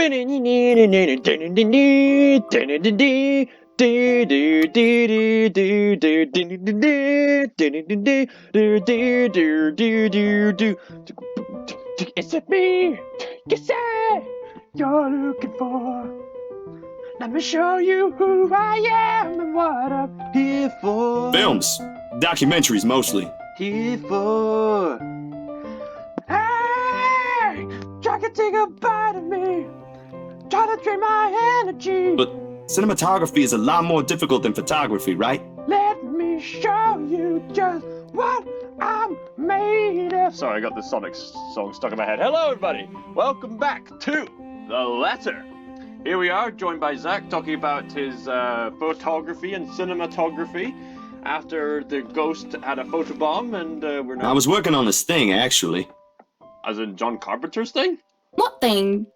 Is it me? Yes, sir. You're looking for. Let me show you who I am and what I'm here for. Films. Documentaries, mostly. Here for. Hey! Try to take a bite of me. Try to drain my energy. But cinematography is a lot more difficult than photography, right? Let me show you just what I'm made of. Sorry, I got the Sonic song stuck in my head. Hello, everybody. Welcome back to The Letter. Here we are, joined by Zach, talking about his photography and cinematography after the ghost had a photobomb, and we're now... I was working on this thing, actually. As in John Carpenter's thing? What thing?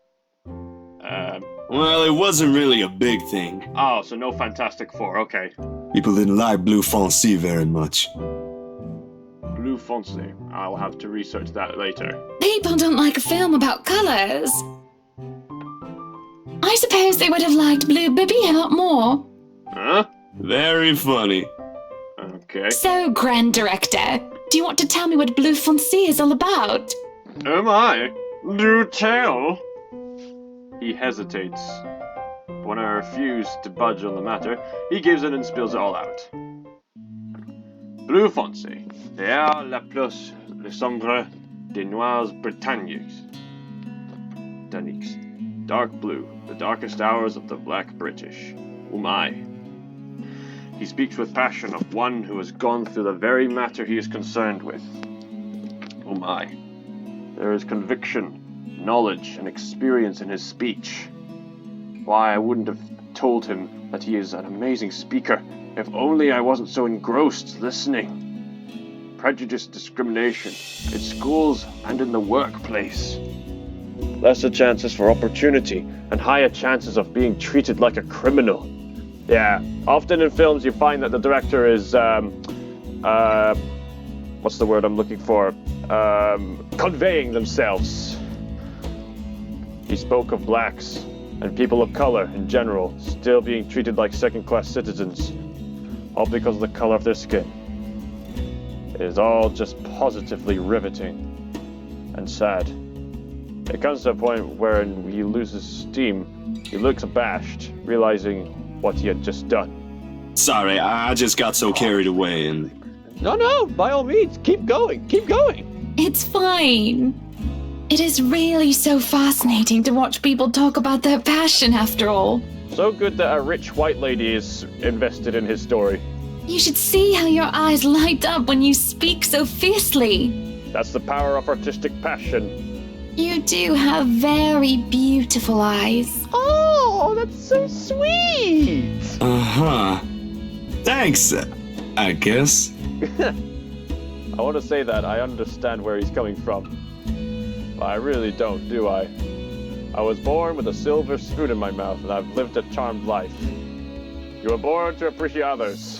Well, it wasn't really a big thing. Oh, so no Fantastic Four, okay. People didn't like Blue Fonzie very much. Blue Fonzie. I'll have to research that later. People don't like a film about colours. I suppose they would have liked Blue Bibby a lot more. Huh? Very funny. Okay. So, Grand Director, do you want to tell me what Blue Fonzie is all about? Oh my, do tell. He hesitates. When I refuse to budge on the matter, he gives in and spills it all out. Blue Fonzie. Derrière la place le sombre des noirs britanniques. Dark blue, the darkest hours of the black British. Oh my. He speaks with passion of one who has gone through the very matter he is concerned with. Oh my. There is conviction, knowledge, and experience in his speech. Why, I wouldn't have told him that he is an amazing speaker if only I wasn't so engrossed listening. Prejudice, discrimination, in schools and in the workplace. Lesser chances for opportunity and higher chances of being treated like a criminal. Yeah, often in films you find that the director is, what's the word I'm looking for? Conveying themselves. He spoke of blacks and people of color in general still being treated like second-class citizens, all because of the color of their skin. It is all just positively riveting and sad. It comes to a point where he loses steam. He looks abashed, realizing what he had just done. Sorry, I just got so carried away and... No, by all means, keep going. It's fine. It is really so fascinating to watch people talk about their passion after all. So good that a rich white lady is invested in his story. You should see how your eyes light up when you speak so fiercely. That's the power of artistic passion. You do have very beautiful eyes. Oh, that's so sweet! Uh-huh. Thanks, I guess. I want to say that I understand where he's coming from. But I really don't, do I? I was born with a silver spoon in my mouth, and I've lived a charmed life. You were born to appreciate others.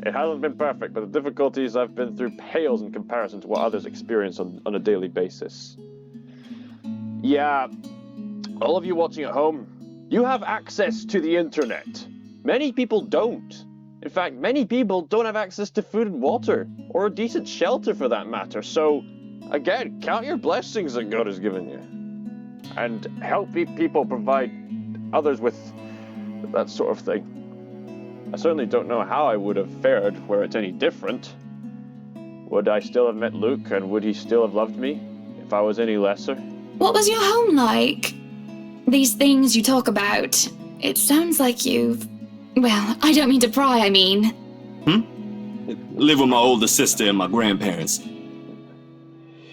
It hasn't been perfect, but the difficulties I've been through pales in comparison to what others experience on a daily basis. Yeah, all of you watching at home, you have access to the internet. Many people don't. In fact, many people don't have access to food and water, or a decent shelter for that matter. So, again, count your blessings that God has given you. And help people provide others with that sort of thing. I certainly don't know how I would have fared were it any different. Would I still have met Luke, and would he still have loved me if I was any lesser? What was your home like? These things you talk about, it sounds like you've... Well, I don't mean to pry, I mean. Live with my older sister and my grandparents.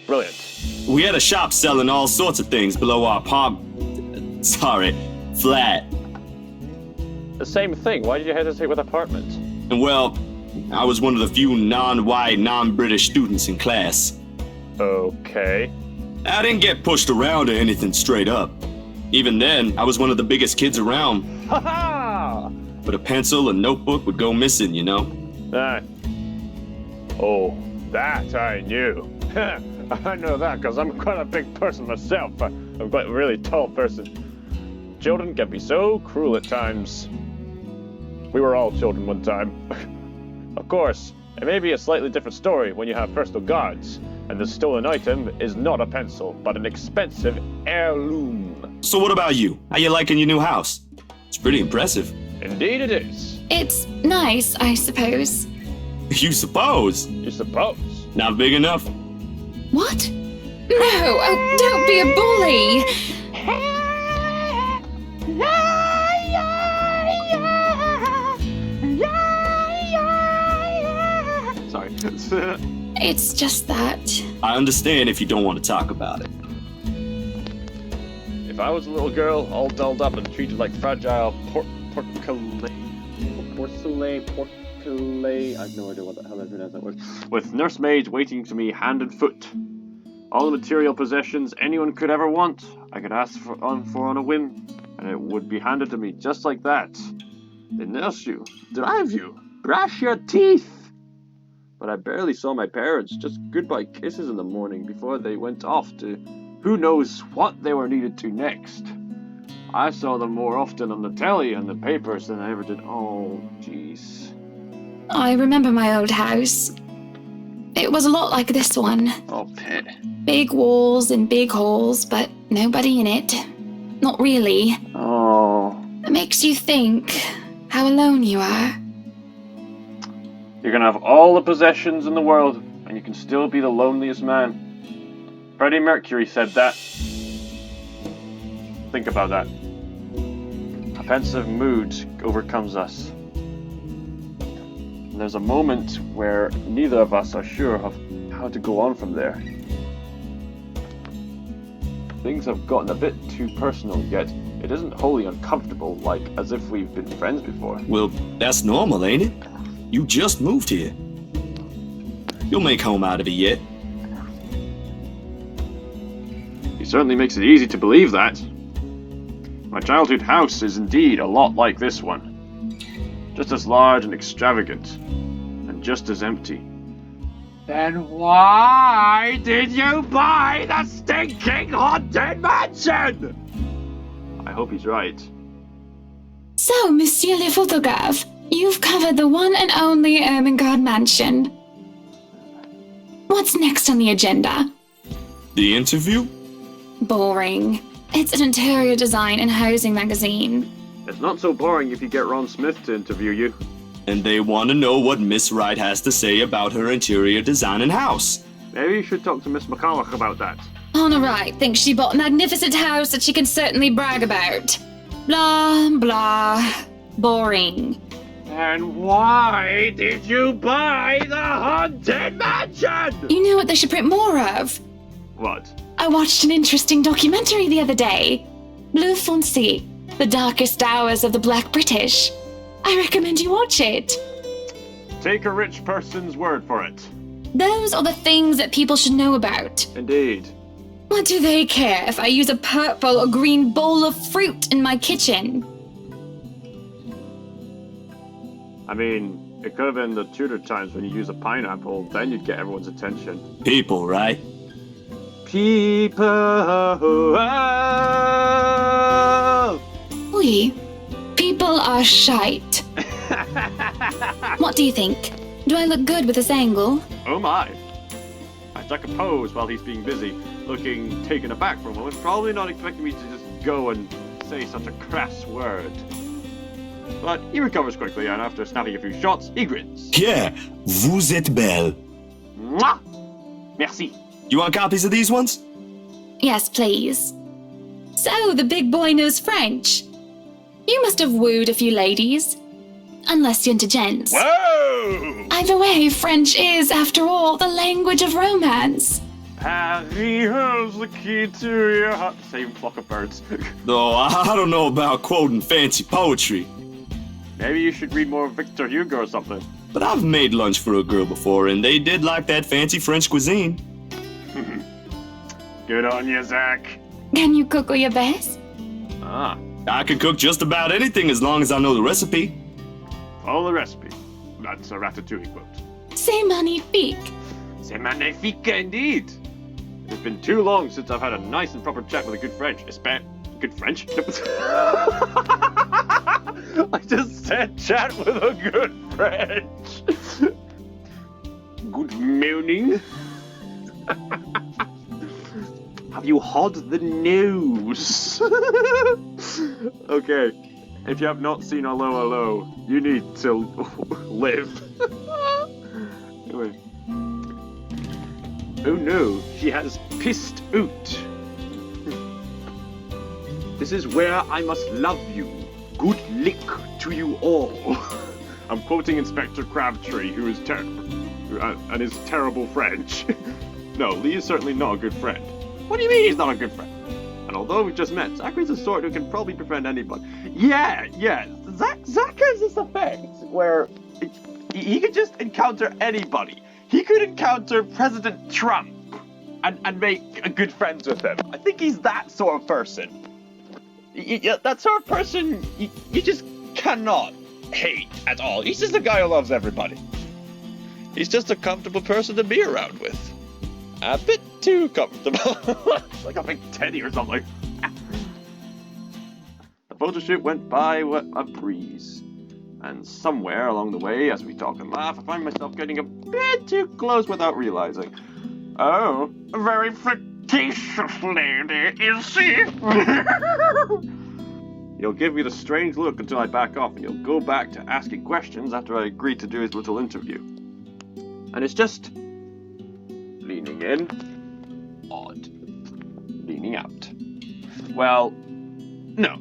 Brilliant. We had a shop selling all sorts of things below our flat. The same thing. Why did you hesitate with apartment? And well, I was one of the few non-white, non-British students in class. Okay. I didn't get pushed around or anything straight up. Even then, I was one of the biggest kids around. Ha ha! But a pencil and notebook would go missing, you know? Oh, that I knew. I know that because I'm quite a big person myself. I'm quite a really tall person. Children can be so cruel at times. We were all children one time. Of course, it may be a slightly different story when you have personal guards, and the stolen item is not a pencil, but an expensive heirloom. So what about you? How you liking your new house? It's pretty impressive. Indeed it is. It's nice, I suppose. You suppose? You suppose? Not big enough? What? No, oh, don't be a bully. Sorry. It's just that. I understand if you don't want to talk about it. If I was a little girl, all dolled up and treated like fragile porcelain, I have no idea what the hell I pronounce that word. With nursemaids waiting to me hand and foot. All the material possessions anyone could ever want, I could ask for on a whim, and it would be handed to me just like that. They nurse you, drive you, brush your teeth. But I barely saw my parents, just goodbye kisses in the morning before they went off to who knows what they were needed to next. I saw them more often on the telly and the papers than I ever did. Oh, jeez. I remember my old house. It was a lot like this one. Oh, Pit. Big walls and big halls, but nobody in it. Not really. Oh. It makes you think how alone you are. You can have all the possessions in the world, and you can still be the loneliest man. Freddie Mercury said that. Think about that. A pensive mood overcomes us. And there's a moment where neither of us are sure of how to go on from there. Things have gotten a bit too personal, yet it isn't wholly uncomfortable, like as if we've been friends before. Well, that's normal, ain't it? You just moved here. You'll make home out of it yet. He certainly makes it easy to believe that. My childhood house is indeed a lot like this one. Just as large and extravagant, and just as empty. Then why did you buy the stinking haunted mansion? I hope he's right. So, Monsieur le Photographe, you've covered the one and only Ermengarde mansion. What's next on the agenda? The interview? Boring. It's an interior design and housing magazine. It's not so boring if you get Ron Smith to interview you. And they want to know what Miss Wright has to say about her interior design and house. Maybe you should talk to Miss McCulloch about that. Honor Wright thinks she bought a magnificent house that she can certainly brag about. Blah, blah. Boring. And why did you buy the haunted mansion? You know what they should print more of? What? I watched an interesting documentary the other day. Bleu Foncé, the darkest hours of the Black British. I recommend you watch it. Take a rich person's word for it. Those are the things that people should know about. Indeed. What do they care if I use a purple or green bowl of fruit in my kitchen? I mean, it could have been the Tudor times when you use a pineapple, then you'd get everyone's attention. People, right? People. Oui, people are shite. What do you think? Do I look good with this angle? Oh my. I struck a pose while he's being busy, looking taken aback for a moment, probably not expecting me to just go and say such a crass word. But he recovers quickly, and after snapping a few shots, he grins. Yeah, vous êtes belle. Mwah! Merci. You want copies of these ones? Yes, please. So, the big boy knows French. You must have wooed a few ladies. Unless you're into gents. Whoa! Either way, French is, after all, the language of romance. Paris holds the key to your heart. Same flock of birds. Though I don't know about quoting fancy poetry. Maybe you should read more Victor Hugo or something. But I've made lunch for a girl before, and they did like that fancy French cuisine. Good on you, Zach. Can you cook your best? Ah, I can cook just about anything as long as I know the recipe. follow the recipe. That's a Ratatouille quote. C'est magnifique. C'est magnifique indeed. It's been too long since I've had a nice and proper chat with a good French. Good French? I just said chat with a good French. Good morning. Have you had the news? Okay, if you have not seen Hello Hello, you need to live. Anyway. Oh no, she has pissed out. This is where I must love you. Good luck to you all. I'm quoting Inspector Crabtree, who is and is terrible French. No, Lee is certainly not a good friend. What do you mean he's not a good friend? And although we've just met, Zachary's the sort who can probably befriend anybody. Yeah. Zach has this effect where he could just encounter anybody. He could encounter President Trump and make good friends with him. I think he's that sort of person. That sort of person you just cannot hate at all. He's just a guy who loves everybody. He's just a comfortable person to be around with. A bit too comfortable. Like a big teddy or something. The photo shoot went by a breeze. And somewhere along the way, as we talk and laugh, I find myself getting a bit too close without realizing. Oh, a very flirtatious lady, is she? He'll give me the strange look until I back off, and he'll go back to asking questions after I agree to do his little interview. And it's just leaning in, odd, leaning out. Well, no.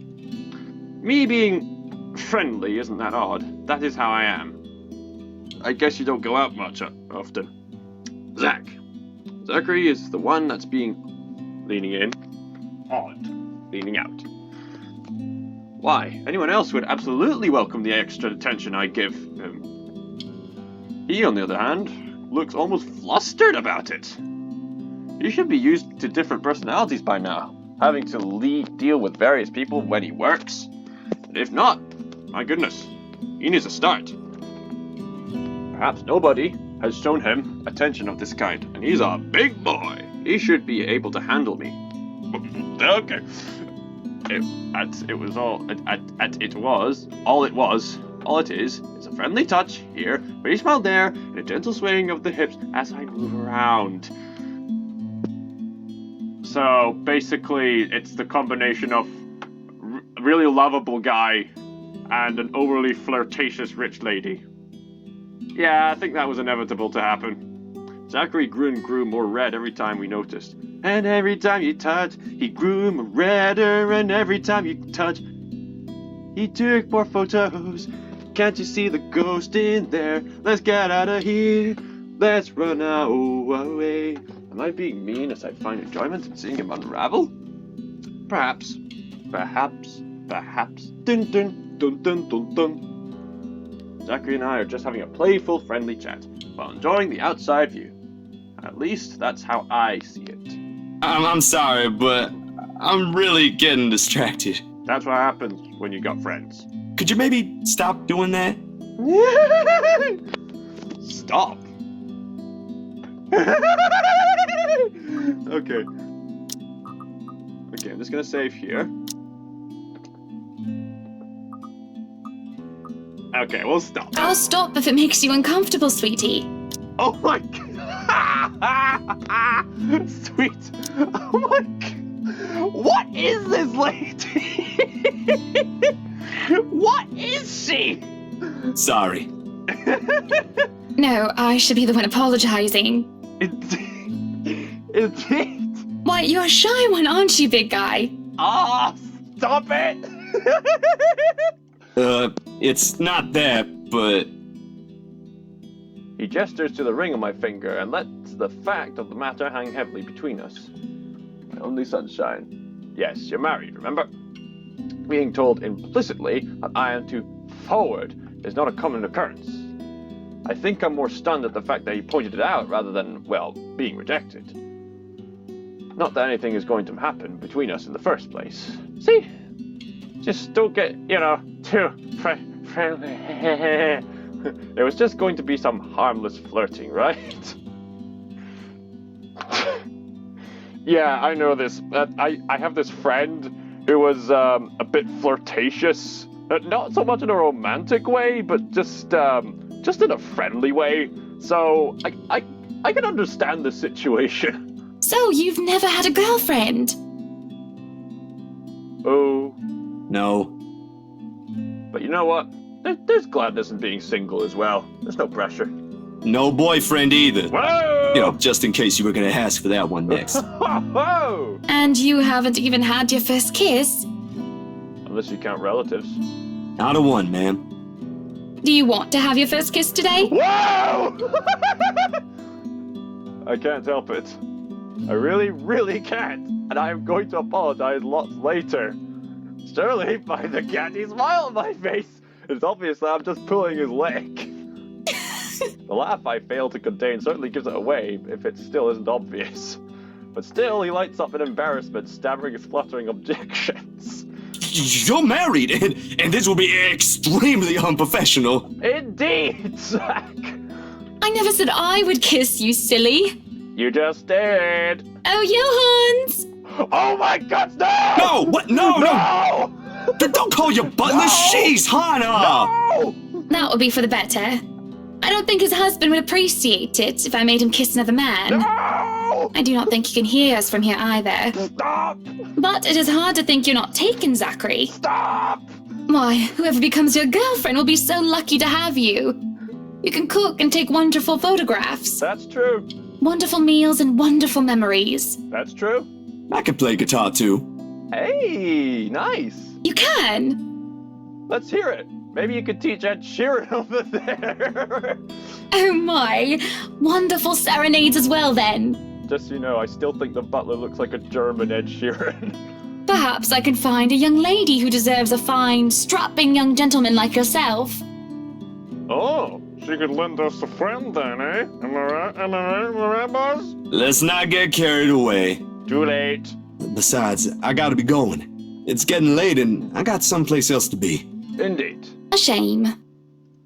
Me being friendly isn't that odd. That is how I am. I guess you don't go out much often. Zachary is the one that's being leaning in, odd, leaning out. Why? Anyone else would absolutely welcome the extra attention I give him. He, on the other hand, looks almost flustered about it. He should be used to different personalities by now, having to deal with various people when he works. And if not, my goodness, he needs a start. Perhaps nobody has shown him attention of this kind, and he's a big boy. He should be able to handle me. Okay. All it is a friendly touch here, very small there, and a gentle swaying of the hips as I move around. So basically, it's the combination of a really lovable guy and an overly flirtatious rich lady. Yeah, I think that was inevitable to happen. Zachary grew more red every time we noticed. And every time you touch, he grew more redder, and every time you touch, he took more photos. Can't you see the ghost in there? Let's get out of here. Let's run away. Am I being mean as I find enjoyment in seeing him unravel? Perhaps. Dun dun dun dun dun dun. Zachary and I are just having a playful, friendly chat while enjoying the outside view. At least that's how I see it. I'm sorry, but I'm really getting distracted. That's what happens when you got friends. Could you maybe stop doing that? Stop. Okay, I'm just gonna save here. Okay, we'll stop. I'll stop if it makes you uncomfortable, sweetie. Oh my god. Sweet. Oh my god. What is this lady? What is she? Sorry. No, I should be the one apologizing. Indeed. Why, you're a shy one, aren't you, big guy? Ah, stop it. It's not that, but... He gestures to the ring on my finger and lets the fact of the matter hang heavily between us. My only sunshine. Yes, you're married, remember? Being told implicitly that I am to forward is not a common occurrence. I think I'm more stunned at the fact that he pointed it out rather than, well, being rejected. Not that anything is going to happen between us in the first place. See? Just don't get, too friendly. It was just going to be some harmless flirting, right? Yeah, I know this. I have this friend who was a bit flirtatious. Not so much in a romantic way, but just in a friendly way. So I can understand the situation. So you've never had a girlfriend? Oh, No. but you know what? There's gladness in being single as well. There's no pressure. No boyfriend either. Whoa! You know, just in case you were gonna ask for that one next. Whoa! And you haven't even had your first kiss? Unless you count relatives. Not a one, ma'am. Do you want to have your first kiss today? Whoa! I can't help it. I really, really can't. And I am going to apologize lots later. Surely, by the candy smile on my face, it's obvious that I'm just pulling his leg. The laugh I fail to contain certainly gives it away, if it still isn't obvious. But still, he lights up in embarrassment, stammering his fluttering objections. You're married, and this will be extremely unprofessional. Indeed, Zach! I never said I would kiss you, silly. You just did. Oh, Johans! Oh my God, no! No! What? No! No! Don't call your butler! No! She's Hannah! No! That would be for the better. I don't think his husband would appreciate it if I made him kiss another man. No! I do not think he can hear us from here either. Stop! But it is hard to think you're not taken, Zachary. Stop! Why, whoever becomes your girlfriend will be so lucky to have you. You can cook and take wonderful photographs. That's true. Wonderful meals and wonderful memories. That's true. I can play guitar too. Hey, nice. You can. Let's hear it. Maybe you could teach Ed Sheeran over there. Oh my. Wonderful serenades as well then. Just so you know, I still think the butler looks like a German Ed Sheeran. Perhaps I can find a young lady who deserves a fine, strapping young gentleman like yourself. Oh, she could lend us a friend then, eh? Am I right? Am I right, boss? Let's not get carried away. Too late. Besides, I gotta be going. It's getting late and I got someplace else to be. Indeed. A shame.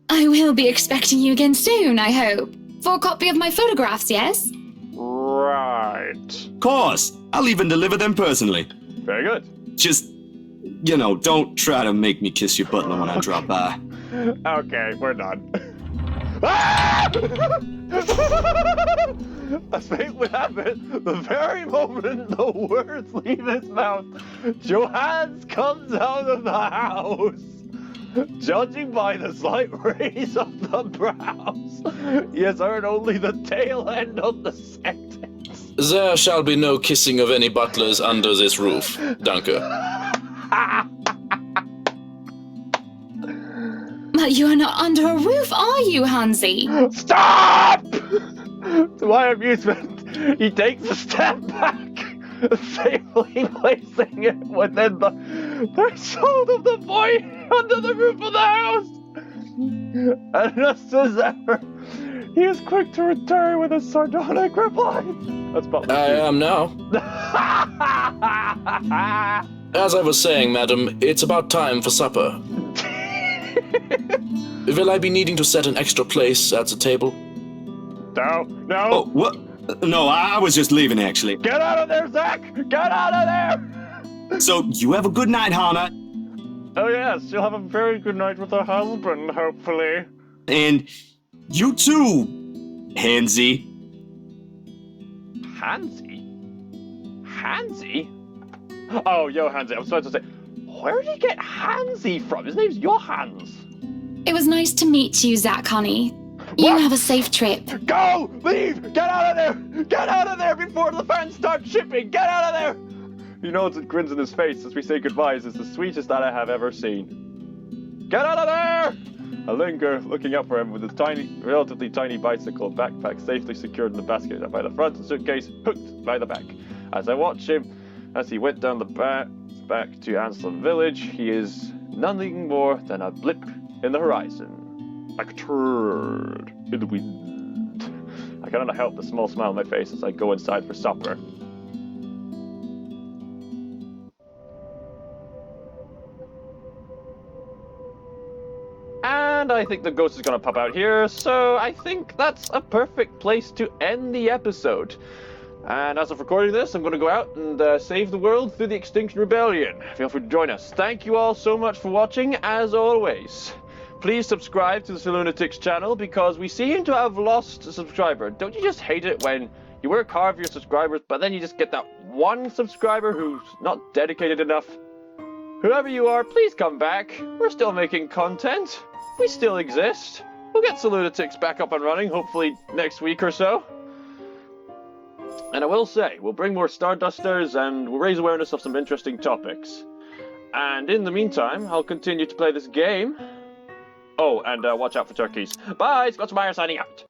I will be expecting you again soon, I hope. For a copy of my photographs, yes? Right. Course, I'll even deliver them personally. Very good. Just, you know, don't try to make me kiss your butler when I drop by. Okay, we're done. Ah! A thing would happen the very moment the words leave his mouth. Johannes comes out of the house. Judging by the slight raise of the brows, he has heard only the tail end of the sentence. There shall be no kissing of any butlers under this roof. Danke. But you are not under a roof, are you, Hansi? Stop! To my amusement, he takes a step back, safely placing it within the threshold of the void under the roof of the house. And just as ever, he is quick to return with a sardonic reply. That's about I am now. As I was saying, madam, it's about time for supper. Will I be needing to set an extra place at the table? No. Oh, what? No, I was just leaving, actually. Get out of there, Zach! Get out of there! So, you have a good night, Hannah. Oh yes, you'll have a very good night with her husband, hopefully. And you too, Hansi. Hansi? Hansi? Oh, yo, Hansi, I was supposed to say, where did he get Hansi from? His name's Johannes. It was nice to meet you, Zach, honey. You What? have a safe trip. Go! Leave! Get out of there! Get out of there before the fans start shipping! Get out of there! He nods and grins in his face as we say goodbyes. It's the sweetest that I have ever seen. Get out of there! I linger, looking up for him with his relatively tiny bicycle backpack safely secured in the basket by the front and suitcase hooked by the back. As I watch him, as he went down the back to Anselm Village, he is nothing more than a blip in the horizon, like a turd in the wind. I cannot help the small smile on my face as I go inside for supper. And I think the ghost is going to pop out here, so I think that's a perfect place to end the episode. And as of recording this, I'm going to go out and save the world through the Extinction Rebellion. Feel free to join us. Thank you all so much for watching, as always. Please subscribe to the Lunatics channel, because we seem to have lost a subscriber. Don't you just hate it when you work hard for your subscribers, but then you just get that one subscriber who's not dedicated enough? Whoever you are, please come back. We're still making content. We still exist. We'll get the Lunatics back up and running, hopefully next week or so. And I will say, we'll bring more Stardusters and we'll raise awareness of some interesting topics. And in the meantime, I'll continue to play this game. Oh, and watch out for turkeys. Bye! ScotsMaiar signing out.